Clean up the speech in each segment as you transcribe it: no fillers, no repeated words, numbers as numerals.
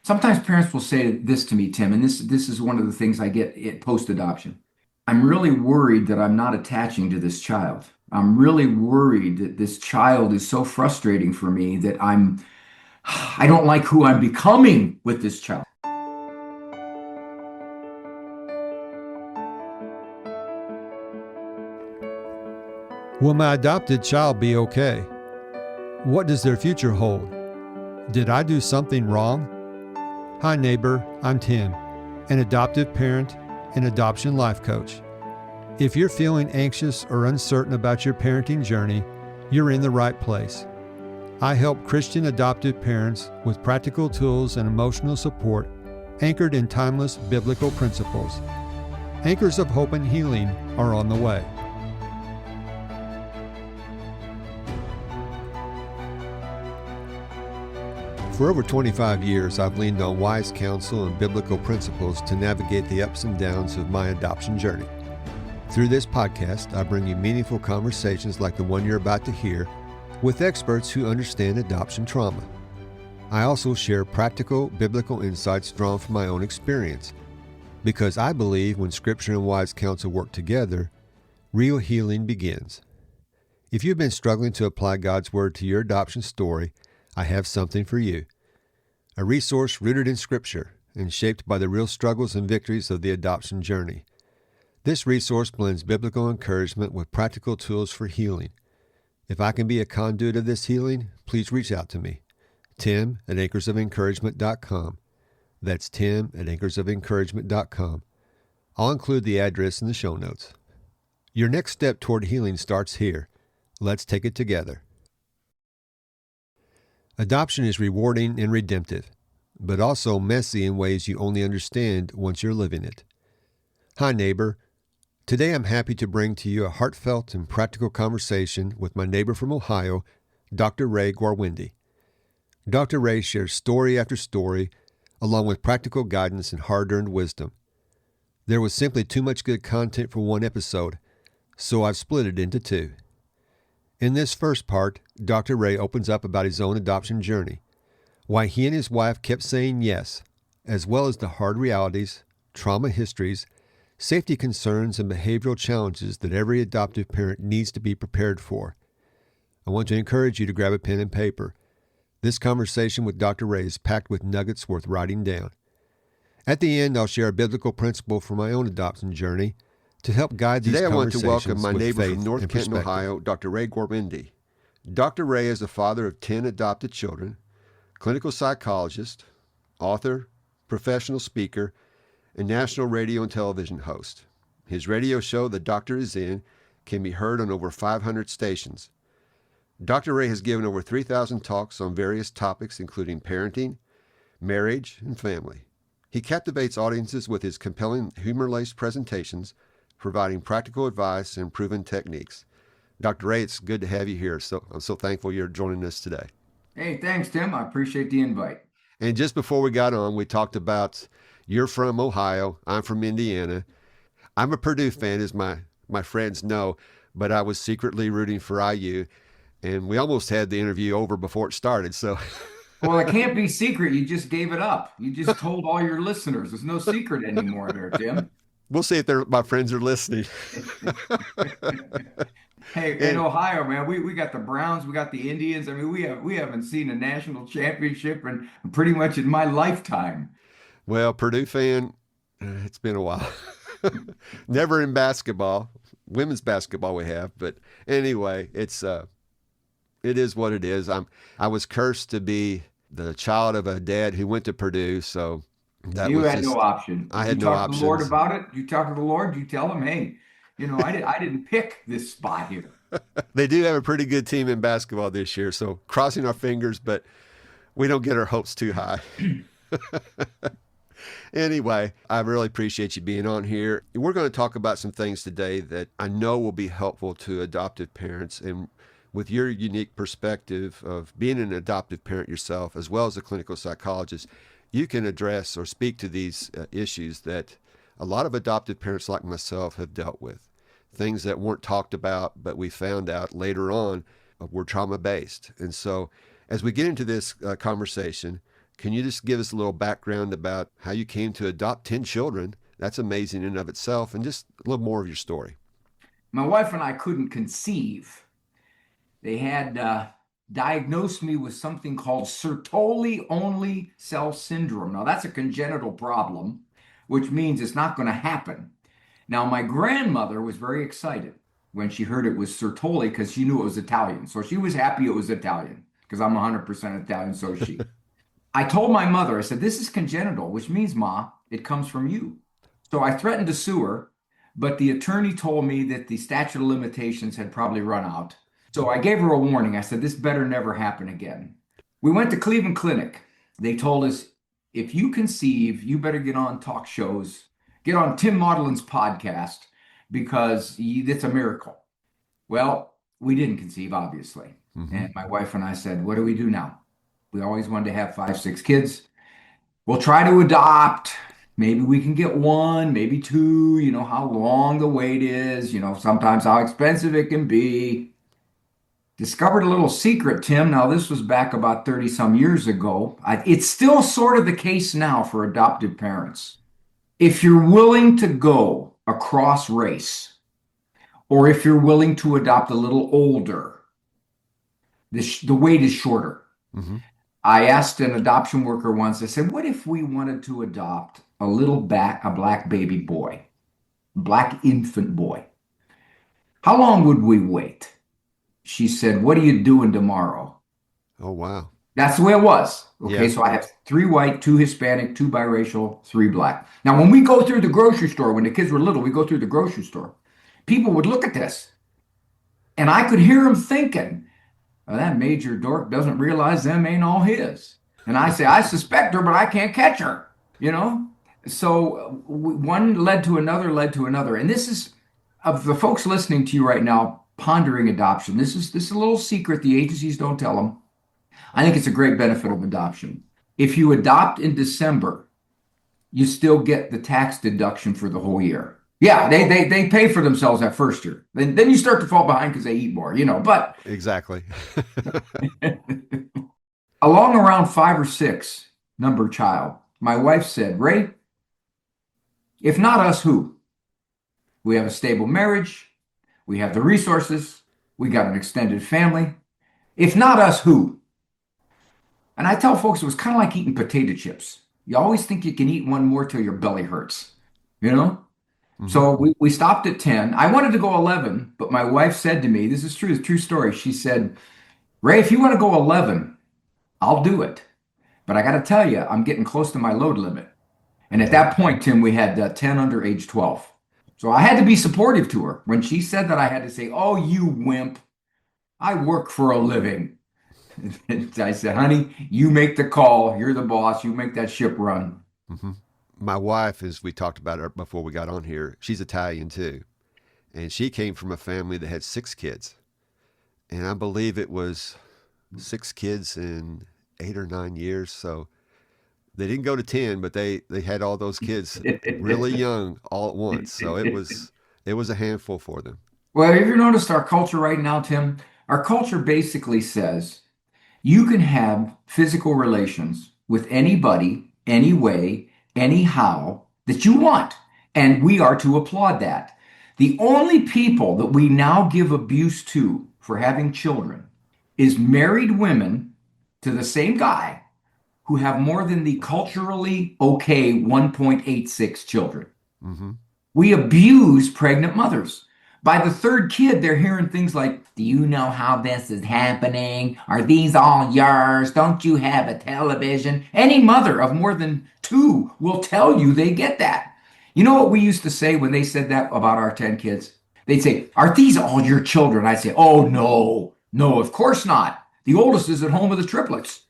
Sometimes parents will say this to me, Tim, and this is one of the things I get at post-adoption. I'm really worried that I'm not attaching to this child. I'm really worried that this child is so frustrating for me that I don't like who I'm becoming with this child. Will my adopted child be okay? What does their future hold? Did I do something wrong? Hi, neighbor. I'm Tim, an adoptive parent and adoption life coach. If you're feeling anxious or uncertain about your parenting journey, you're in the right place. I help Christian adoptive parents with practical tools and emotional support anchored in timeless biblical principles. Anchors of hope and healing are on the way. For over 25 years, I've leaned on wise counsel and biblical principles to navigate the ups and downs of my adoption journey. Through this podcast, I bring you meaningful conversations like the one you're about to hear with experts who understand adoption trauma. I also share practical biblical insights drawn from my own experience, because I believe when Scripture and wise counsel work together, real healing begins. If you've been struggling to apply God's Word to your adoption story, I have something for you. A resource rooted in Scripture and shaped by the real struggles and victories of the adoption journey. This resource blends biblical encouragement with practical tools for healing. If I can be a conduit of this healing, please reach out to me. Tim at anchorsoфencouragement.com. That's Tim at anchorsoфencouragement.com. I'll include the address in the show notes. Your next step toward healing starts here. Let's take it together. Adoption is rewarding and redemptive, but also messy in ways you only understand once you're living it. Hi, neighbor. Today I'm happy to bring to you a heartfelt and practical conversation with my neighbor from Ohio, Dr. Ray Guarendi. Dr. Ray shares story after story, along with practical guidance and hard-earned wisdom. There was simply too much good content for one episode, so I've split it into two. In this first part, Dr. Ray opens up about his own adoption journey, why he and his wife kept saying yes, as well as the hard realities, trauma histories, safety concerns, and behavioral challenges that every adoptive parent needs to be prepared for. I want to encourage you to grab a pen and paper. This conversation with Dr. Ray is packed with nuggets worth writing down. At the end, I'll share a biblical principle from my own adoption journey to help guide these conversations. Today I want to welcome my neighbor faith from North and Canton, perspective. Ohio, Dr. Ray Guarendi. Dr. Ray is the father of 10 adopted children, clinical psychologist, author, professional speaker, and national radio and television host. His radio show, The Doctor Is In, can be heard on over 500 stations. Dr. Ray has given over 3,000 talks on various topics including parenting, marriage, and family. He captivates audiences with his compelling humor-laced presentations, providing practical advice and proven techniques. Dr. Ray, it's good to have you here. I'm so thankful you're joining us today. Hey, thanks, Tim. I appreciate the invite. And just before we got on, we talked about you're from Ohio, I'm from Indiana. I'm a Purdue fan, as my friends know, but I was secretly rooting for IU, and we almost had the interview over before it started. So, Well, it can't be secret. You just gave it up. You just told all your listeners. There's no secret anymore there, Tim. we'll see if my friends are listening. Hey, in Ohio, man, we got the Browns, we got the Indians. I mean, we haven't seen a national championship in pretty much in my lifetime. Well, Purdue fan, it's been a while. Never in basketball, women's basketball we have, but anyway, it is what it is. I was cursed to be the child of a dad who went to Purdue, so that You was had just, no option. I You had no talk to the Lord options. about it. You talk to the Lord. You tell him, hey, I didn't pick this spot here. They do have a pretty good team in basketball this year, so crossing our fingers, but we don't get our hopes too high. Anyway, I really appreciate you being on here. We're going to talk about some things today that I know will be helpful to adoptive parents, and with your unique perspective of being an adoptive parent yourself, as well as a clinical psychologist, you can address or speak to these issues that a lot of adoptive parents like myself have dealt with. Things that weren't talked about, but we found out later on were trauma-based. And so as we get into this conversation, Can you just give us a little background about how you came to adopt 10 children? That's amazing in and of itself, and just a little more of your story. My wife and I couldn't conceive. They had diagnosed me with something called Sertoli only cell syndrome. Now, that's a congenital problem, which means it's not going to happen. Now, my grandmother was very excited when she heard it was Sertoli because she knew it was Italian. So she was happy it was Italian because I'm 100% Italian, so is she. I told my mother, I said, this is congenital, which means, Ma, it comes from you. So I threatened to sue her, but the attorney told me that the statute of limitations had probably run out. So I gave her a warning. I said, this better never happen again. We went to Cleveland Clinic. They told us, if you conceive, you better get on talk shows, get on Tim Maudlin's podcast, because it's a miracle. Well, we didn't conceive, obviously. Mm-hmm. And my wife and I said, what do we do now? We always wanted to have 5, 6 kids. We'll try to adopt. Maybe we can get 1, maybe 2, you know, how long the wait is, you know, sometimes how expensive it can be. Discovered a little secret, Tim. Now, this was back about 30 some years ago. It's still sort of the case now for adoptive parents. If you're willing to go across race, or if you're willing to adopt a little older, the wait is shorter. Mm-hmm. I asked an adoption worker once, I said, what if we wanted to adopt a black baby boy, black infant boy? How long would we wait? She said, what are you doing tomorrow? Oh, wow. That's the way it was. Okay, Yeah. so I have 3 white, 2 Hispanic, 2 biracial, 3 black. Now, when we go through the grocery store, when the kids were little, we go through the grocery store. People would look at this, and I could hear them thinking, well, that major dork doesn't realize them ain't all his. And I say, I suspect her, but I can't catch her, you know? So one led to another. And this is, of the folks listening to you right now, pondering adoption. This is a little secret the agencies don't tell them. I think it's a great benefit of adoption. If you adopt in December, you still get the tax deduction for the whole year. Yeah, they pay for themselves that first year. Then you start to fall behind because they eat more, you know. But Exactly. along around 5 or 6 number child, my wife said, Ray, if not us, who? We have a stable marriage. We have the resources. We got an extended family. If not us, who? And I tell folks it was kind of like eating potato chips. You always think you can eat one more till your belly hurts, you know? Mm-hmm. So we stopped at 10. I wanted to go 11, but my wife said to me, this is true, it's a true story. She said, Ray, if you want to go 11, I'll do it. But I got to tell you, I'm getting close to my load limit. And at that point, Tim, we had 10 under age 12. So I had to be supportive to her. When she said that, I had to say, oh, you wimp, I work for a living. And I said, honey, you make the call. You're the boss. You make that ship run. Mm-hmm. My wife, as we talked about her before we got on here, she's Italian too. And she came from a family that had 6 kids. And I believe it was 6 kids in 8 or 9 years. So they didn't go to 10, but they had all those kids really young all at once. So it was a handful for them. Well, have you noticed our culture right now, Tim? Our culture basically says you can have physical relations with anybody, any way, anyhow that you want. And we are to applaud that. The only people that we now give abuse to for having children is married women to the same guy who have more than the culturally okay 1.86 children. Mm-hmm. We abuse pregnant mothers. By the 3rd kid, they're hearing things like, do you know how this is happening? Are these all yours? Don't you have a television? Any mother of more than 2 will tell you they get that. You know what we used to say when they said that about our 10 kids? They'd say, are these all your children? I'd say, oh, no, of course not. The oldest is at home with the triplets.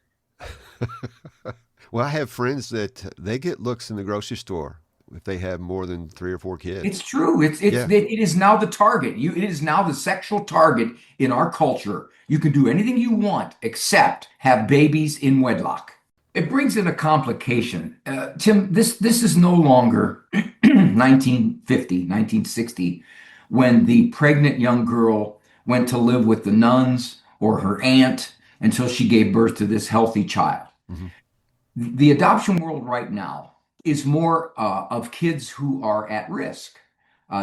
Well, I have friends that they get looks in the grocery store if they have more than 3 or 4 kids. It's true. It is now the target. It is now the sexual target in our culture. You can do anything you want except have babies in wedlock. It brings in a complication. Tim, this is no longer 1950, 1960, when the pregnant young girl went to live with the nuns or her aunt until she gave birth to this healthy child. Mm-hmm. The adoption world right now is more of kids who are at risk.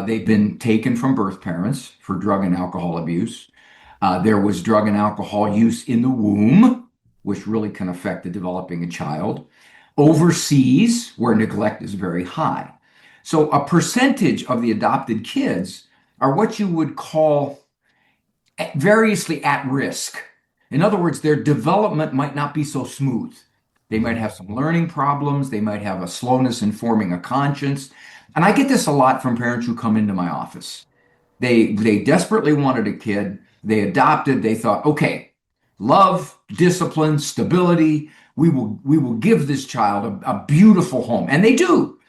They've been taken from birth parents for drug and alcohol abuse. There was drug and alcohol use in the womb, which really can affect the developing a child. Overseas, where neglect is very high. So a percentage of the adopted kids are what you would call variously at risk. In other words, their development might not be so smooth. They might have some learning problems. They might have a slowness in forming a conscience. And I get this a lot from parents who come into my office. They desperately wanted a kid. They adopted. They thought, okay, love, discipline, stability. We will give this child a beautiful home, and they do.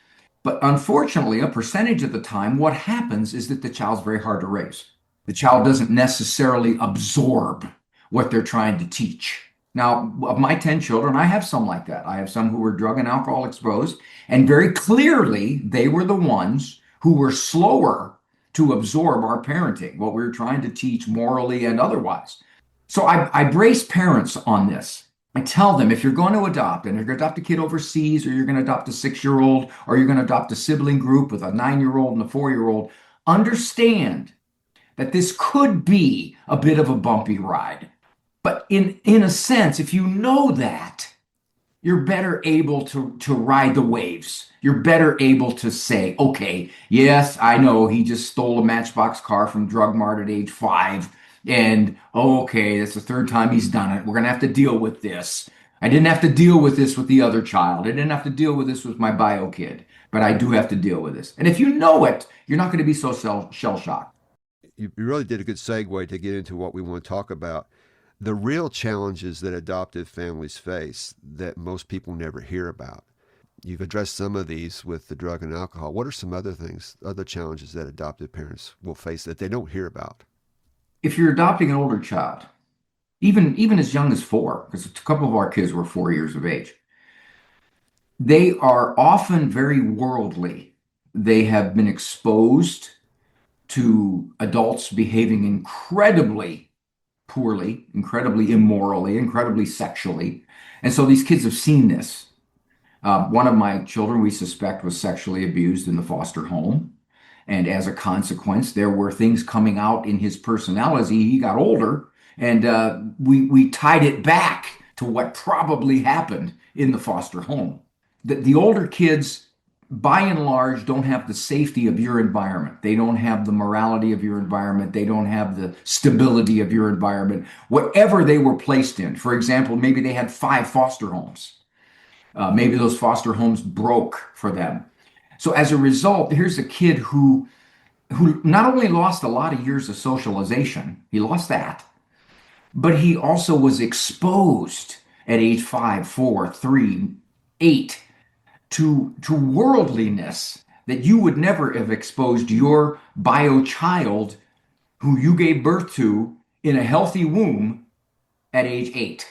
But unfortunately, a percentage of the time, what happens is that the child's very hard to raise. The child doesn't necessarily absorb what they're trying to teach. Now, of my 10 children, I have some like that. I have some who were drug and alcohol exposed, and very clearly, they were the ones who were slower to absorb our parenting, what we were trying to teach morally and otherwise. So I brace parents on this. I tell them if you're going to adopt, and if you're going to adopt a kid overseas, or you're going to adopt a 6-year-old, or you're going to adopt a sibling group with a 9-year-old and a 4-year-old, understand that this could be a bit of a bumpy ride. But in a sense, if you know that, you're better able to ride the waves. You're better able to say, okay, yes, I know he just stole a Matchbox car from Drug Mart at age 5. And oh, okay, that's the third time he's done it. We're going to have to deal with this. I didn't have to deal with this with the other child. I didn't have to deal with this with my bio kid, but I do have to deal with this. And if you know it, you're not going to be so shell shocked. You really did a good segue to get into what we want to talk about. The real challenges that adoptive families face that most people never hear about. You've addressed some of these with the drug and alcohol. What are some other things, other challenges that adoptive parents will face that they don't hear about? If you're adopting an older child, even as young as 4, because a couple of our kids were 4 years of age, they are often very worldly. They have been exposed to adults behaving incredibly poorly, incredibly immorally, incredibly sexually. And so these kids have seen this. One of my children, we suspect, was sexually abused in the foster home. And as a consequence, there were things coming out in his personality. He got older, and we tied it back to what probably happened in the foster home. The older kids, by and large, don't have the safety of your environment. They don't have the morality of your environment. They don't have the stability of your environment. Whatever they were placed in, for example, maybe they had 5 foster homes. Maybe those foster homes broke for them. So as a result, here's a kid who not only lost a lot of years of socialization, he lost that, but he also was exposed at age 5, 4, 3, 8 to worldliness that you would never have exposed your bio child who you gave birth to in a healthy womb at age 8.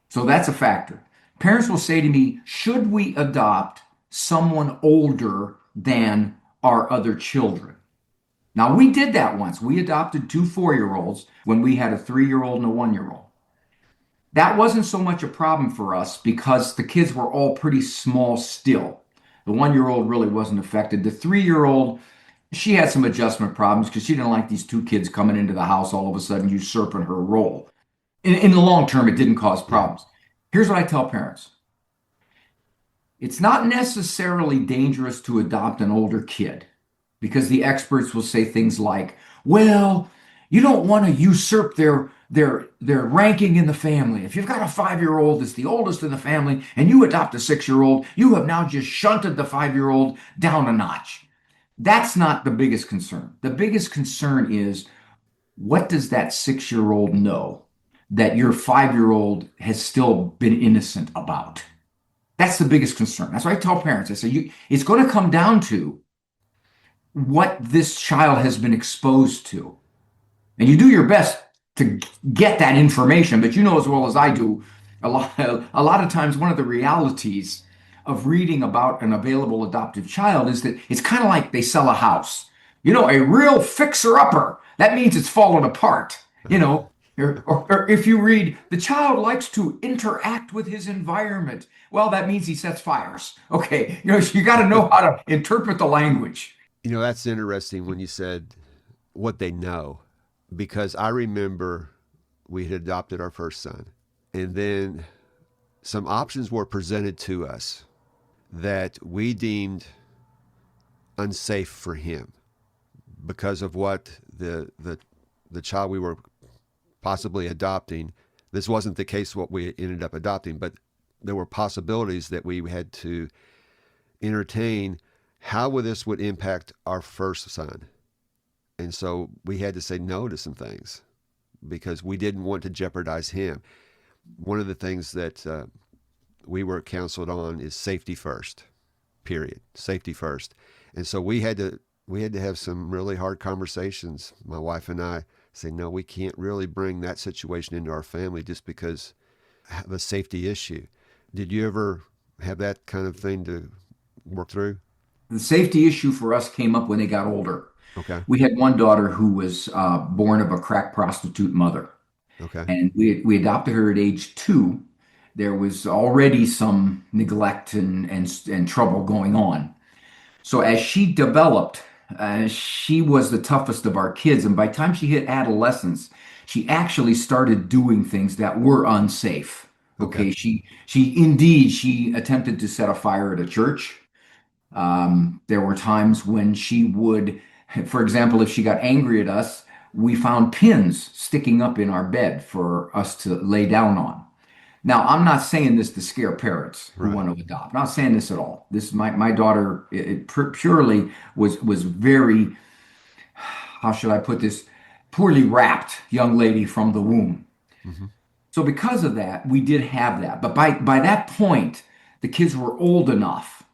So that's a factor. Parents will say to me, should we adopt someone older than our other children? Now, we did that once. We adopted 2 4-year-olds when we had a 3-year-old and a 1-year-old. That wasn't so much a problem for us because the kids were all pretty small still. The 1-year-old really wasn't affected. The 3-year-old, she had some adjustment problems because she didn't like these 2 kids coming into the house all of a sudden usurping her role. In the long term, it didn't cause problems. Here's what I tell parents. It's not necessarily dangerous to adopt an older kid because the experts will say things like, well, you don't want to usurp their ranking in the family. If you've got a 5-year-old that's the oldest in the family and you adopt a 6-year-old, you have now just shunted the 5-year-old down a notch. That's not the biggest concern. The biggest concern is, what does that 6-year-old know that your 5-year-old has still been innocent about? That's the biggest concern. That's why I tell parents, I say, it's going to come down to what this child has been exposed to. And you do your best to get that information, but you know as well as I do, a lot of times one of the realities of reading about an available adoptive child is that it's kind of like they sell a house. A real fixer-upper. That means it's fallen apart. Or if you read, the child likes to interact with his environment. Well, that means he sets fires. Okay, you got to know how to interpret the language. That's interesting when you said what they know, because I remember we had adopted our first son, and then some options were presented to us that we deemed unsafe for him because of what the child we were possibly adopting. This wasn't the case what we ended up adopting, but there were possibilities that we had to entertain how this would impact our first son. And so we had to say no to some things because we didn't want to jeopardize him. One of the things that we were counseled on is safety first, period. Safety first. And so we had to have some really hard conversations, my wife and I, say, no, we can't really bring that situation into our family just because of a safety issue. Did you ever have that kind of thing to work through? The safety issue for us came up when they got older. Okay. We had one daughter who was born of a crack prostitute mother, Okay. and we adopted her at age 2. There was already some neglect and trouble going on. So as she developed, she was the toughest of our kids. And by the time she hit adolescence, she actually started doing things that were unsafe. Okay. Okay, she attempted to set a fire at a church. There were times when she would, for example, if she got angry at us, we found pins sticking up in our bed for us to lay down on. Now, I'm not saying this to scare parents who Right. want to adopt. I'm not saying this at all. This my daughter purely was very, how should I put this, poorly wrapped young lady from the womb. Mm-hmm. So because of that, we did have that. But by that point, the kids were old enough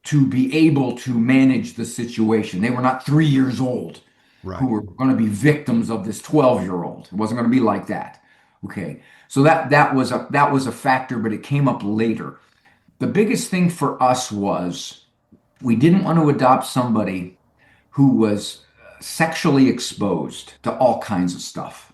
to be able to manage the situation. They were not 3 years old who Right. were going to be victims of this 12-year-old. It wasn't going to be like that. Okay. So that was a factor, but it came up later. The biggest thing for us was we didn't want to adopt somebody who was sexually exposed to all kinds of stuff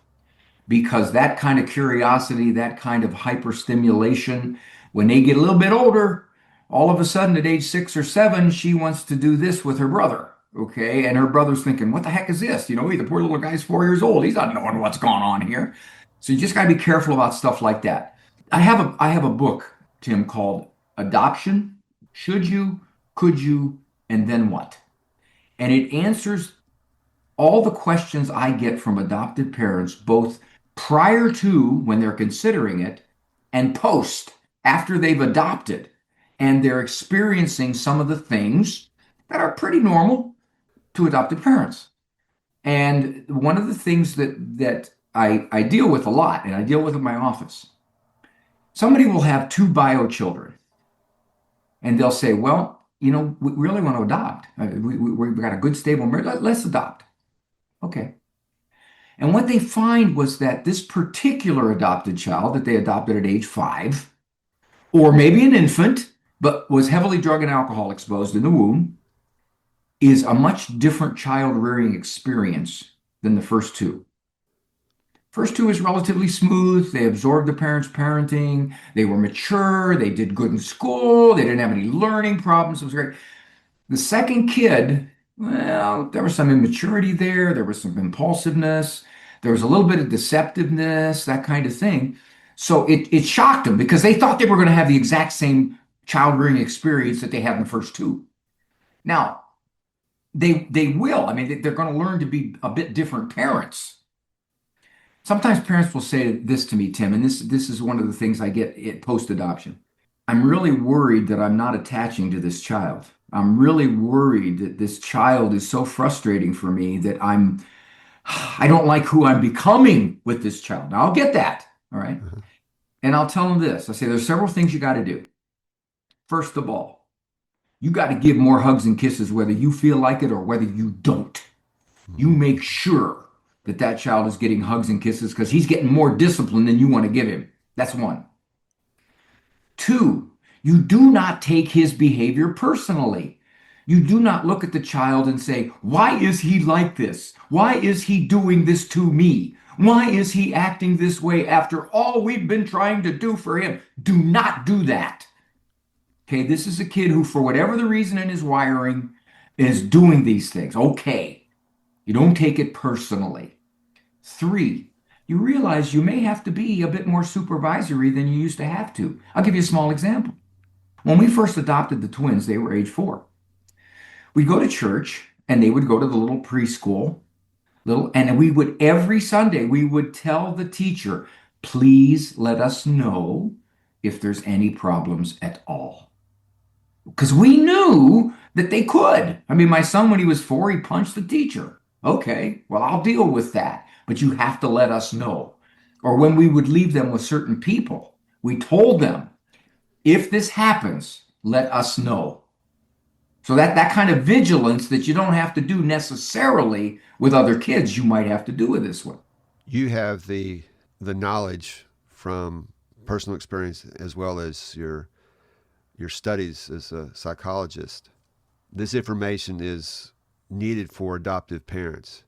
because that kind of curiosity, that kind of hyperstimulation, when they get a little bit older, all of a sudden at age 6 or 7, she wants to do this with her brother. Okay. And her brother's thinking, what the heck is this? The poor little guy's 4 years old. He's not knowing what's going on here. So you just got to be careful about stuff like that. I have a book, Tim, called Adoption. Should you, could you, and then what? And it answers all the questions I get from adopted parents, both prior to when they're considering it and post after they've adopted and they're experiencing some of the things that are pretty normal to adopted parents. And one of the things that I deal with a lot, and I deal with in my office, somebody will have 2 bio children, and they'll say, well, we really want to adopt. We've got a good, stable marriage. Let's adopt. Okay. And what they find was that this particular adopted child that they adopted at age 5, or maybe an infant, but was heavily drug and alcohol exposed in the womb, is a much different child rearing experience than the first 2. First 2 is relatively smooth. They absorbed the parents' parenting. They were mature. They did good in school. They didn't have any learning problems. It was great. The second kid, well, there was some immaturity there. There was some impulsiveness. There was a little bit of deceptiveness, that kind of thing. So it shocked them because they thought they were going to have the exact same child rearing experience that they had in the first 2. Now, they will. I mean, they're going to learn to be a bit different parents. Sometimes parents will say this to me, Tim, and this is one of the things I get at post-adoption. I'm really worried that I'm not attaching to this child. I'm really worried that this child is so frustrating for me that I don't like who I'm becoming with this child. Now, I'll get that, all right? Uh-huh. And I'll tell them this. I say there's several things you got to do. First of all, you got to give more hugs and kisses whether you feel like it or whether you don't. You make sure that child is getting hugs and kisses because he's getting more discipline than you want to give him. That's 1. 2, you do not take his behavior personally. You do not look at the child and say, why is he like this? Why is he doing this to me? Why is he acting this way after all we've been trying to do for him? Do not do that. Okay, this is a kid who, for whatever the reason in his wiring, is doing these things. Okay, you don't take it personally. Three, you realize you may have to be a bit more supervisory than you used to have to. I'll give you a small example. When we first adopted the twins, they were age 4. We'd go to church and they would go to the little preschool, and we would every Sunday we would tell the teacher, please let us know if there's any problems at all. Because we knew that they could. I mean, my son, when he was 4, he punched the teacher. Okay, well, I'll deal with that, but you have to let us know. Or when we would leave them with certain people, we told them, if this happens, let us know. So that kind of vigilance that you don't have to do necessarily with other kids, you might have to do with this one. You have the knowledge from personal experience as well as your studies as a psychologist. This information is needed for adoptive parents.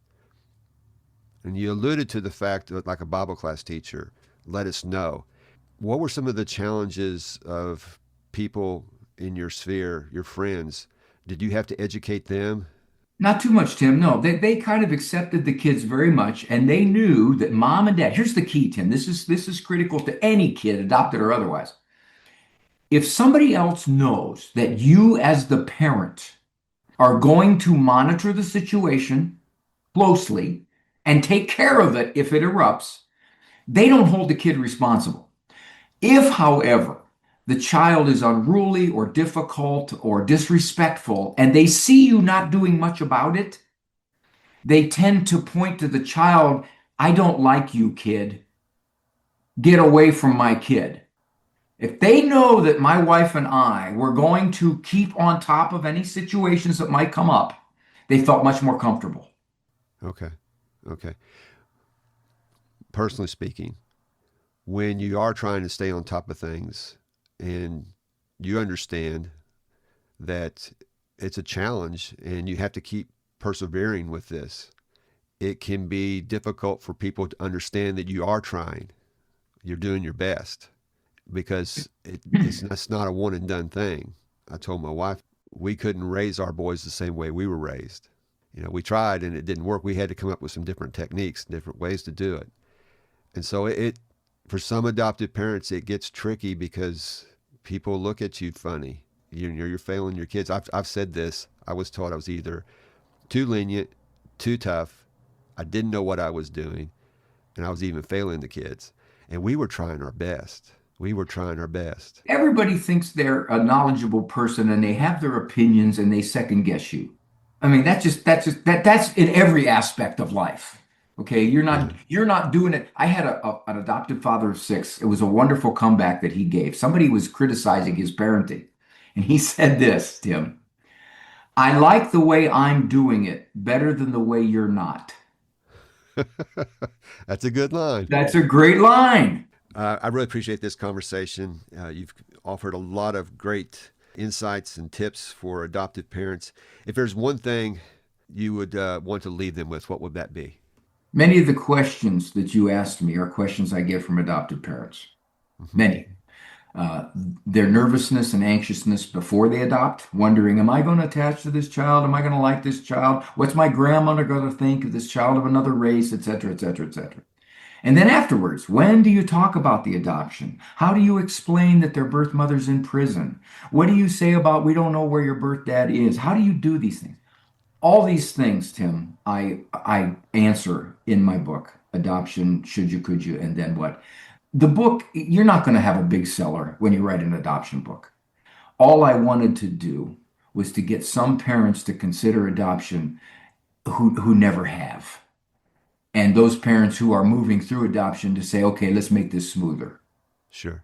And you alluded to the fact that, like a Bible class teacher, let us know. What were some of the challenges of people in your sphere, your friends? Did you have to educate them? Not too much, Tim. No, they kind of accepted the kids very much, and they knew that mom and dad. Here's the key, Tim. This is critical to any kid, adopted or otherwise. If somebody else knows that you, as the parent, are going to monitor the situation closely and take care of it if it erupts, they don't hold the kid responsible. If, however, the child is unruly or difficult or disrespectful, and they see you not doing much about it, they tend to point to the child, I don't like you, kid. Get away from my kid. If they know that my wife and I were going to keep on top of any situations that might come up, they felt much more comfortable. Okay. Okay. Personally speaking, when you are trying to stay on top of things and you understand that it's a challenge and you have to keep persevering with this, it can be difficult for people to understand that you are trying, you're doing your best, because it's not a one and done thing. I told my wife we couldn't raise our boys the same way we were raised. We tried and it didn't work. We had to come up with some different techniques, different ways to do it. And so it for some adoptive parents, it gets tricky because people look at you funny. You're failing your kids. I've said this. I was taught I was either too lenient, too tough. I didn't know what I was doing, and I was even failing the kids. And we were trying our best. We were trying our best. Everybody thinks they're a knowledgeable person and they have their opinions and they second guess you. I mean, that's in every aspect of life. Okay, you're not doing it. I had an adoptive father of 6. It was a wonderful comeback that he gave. Somebody was criticizing his parenting, and he said this, Tim, I like the way I'm doing it better than the way you're not. That's a good line. That's a great line. I really appreciate this conversation. You've offered a lot of great insights and tips for adoptive parents. If there's one thing you would want to leave them with, what would that be? Many of the questions that you asked me are questions I get from adoptive parents. Mm-hmm. Many. Their nervousness and anxiousness before they adopt, wondering, am I going to attach to this child? Am I going to like this child? What's my grandmother going to think of this child of another race, et cetera, et cetera, et cetera. And then afterwards, when do you talk about the adoption? How do you explain that their birth mother's in prison? What do you say about we don't know where your birth dad is? How do you do these things? All these things, Tim, I answer in my book, Adoption, Should You, Could You, and Then What? The book, you're not going to have a big seller when you write an adoption book. All I wanted to do was to get some parents to consider adoption who never have. And those parents who are moving through adoption to say, okay, let's make this smoother. Sure.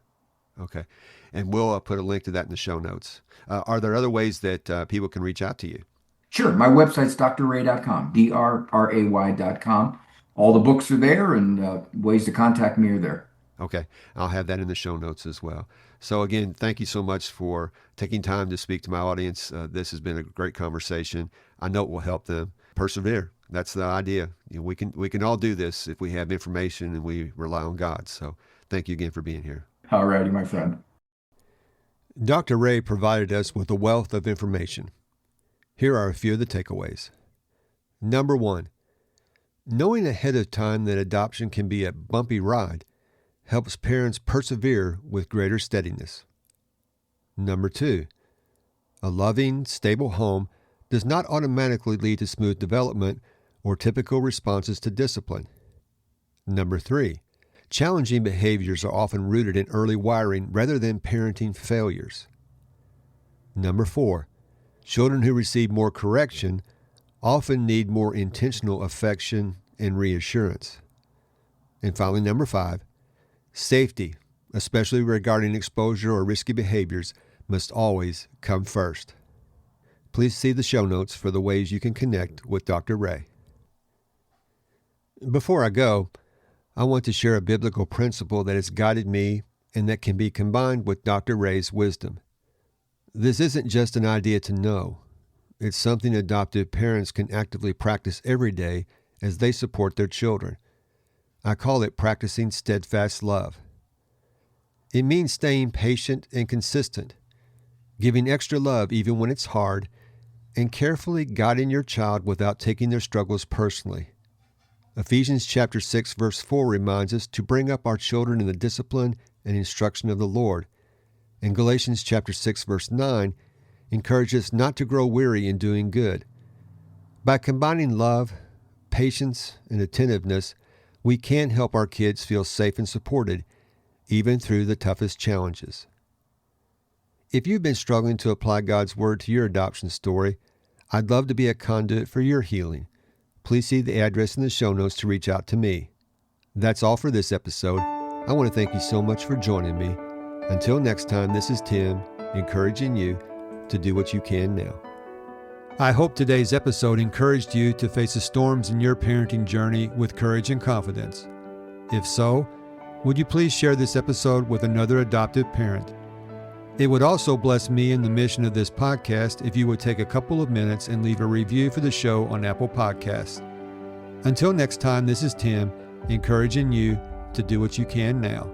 Okay. And we'll put a link to that in the show notes. Are there other ways that people can reach out to you? Sure. My website's drray.com, drray.com. All the books are there and ways to contact me are there. Okay, I'll have that in the show notes as well. So again, thank you so much for taking time to speak to my audience. This has been a great conversation. I know it will help them persevere. That's the idea. We can all do this if we have information and we rely on God. So thank you again for being here. All righty, my friend. Dr. Ray provided us with a wealth of information. Here are a few of the takeaways. Number 1, knowing ahead of time that adoption can be a bumpy ride helps parents persevere with greater steadiness. Number 2, a loving, stable home does not automatically lead to smooth development or typical responses to discipline. Number 3, challenging behaviors are often rooted in early wiring rather than parenting failures. Number 4, children who receive more correction often need more intentional affection and reassurance. And finally, number 5, safety, especially regarding exposure or risky behaviors, must always come first. Please see the show notes for the ways you can connect with Dr. Ray. Before I go, I want to share a biblical principle that has guided me and that can be combined with Dr. Ray's wisdom. This isn't just an idea to know. It's something adoptive parents can actively practice every day as they support their children. I call it practicing steadfast love. It means staying patient and consistent, giving extra love even when it's hard, and carefully guiding your child without taking their struggles personally. Ephesians chapter 6 verse 4 reminds us to bring up our children in the discipline and instruction of the Lord. And Galatians chapter 6 verse 9 encourages us not to grow weary in doing good. By combining love, patience, and attentiveness, we can help our kids feel safe and supported, even through the toughest challenges. If you've been struggling to apply God's Word to your adoption story, I'd love to be a conduit for your healing. Please see the address in the show notes to reach out to me. That's all for this episode. I want to thank you so much for joining me. Until next time, this is Tim, encouraging you to do what you can now. I hope today's episode encouraged you to face the storms in your parenting journey with courage and confidence. If so, would you please share this episode with another adoptive parent? It would also bless me in the mission of this podcast if you would take a couple of minutes and leave a review for the show on Apple Podcasts. Until next time, this is Tim, encouraging you to do what you can now.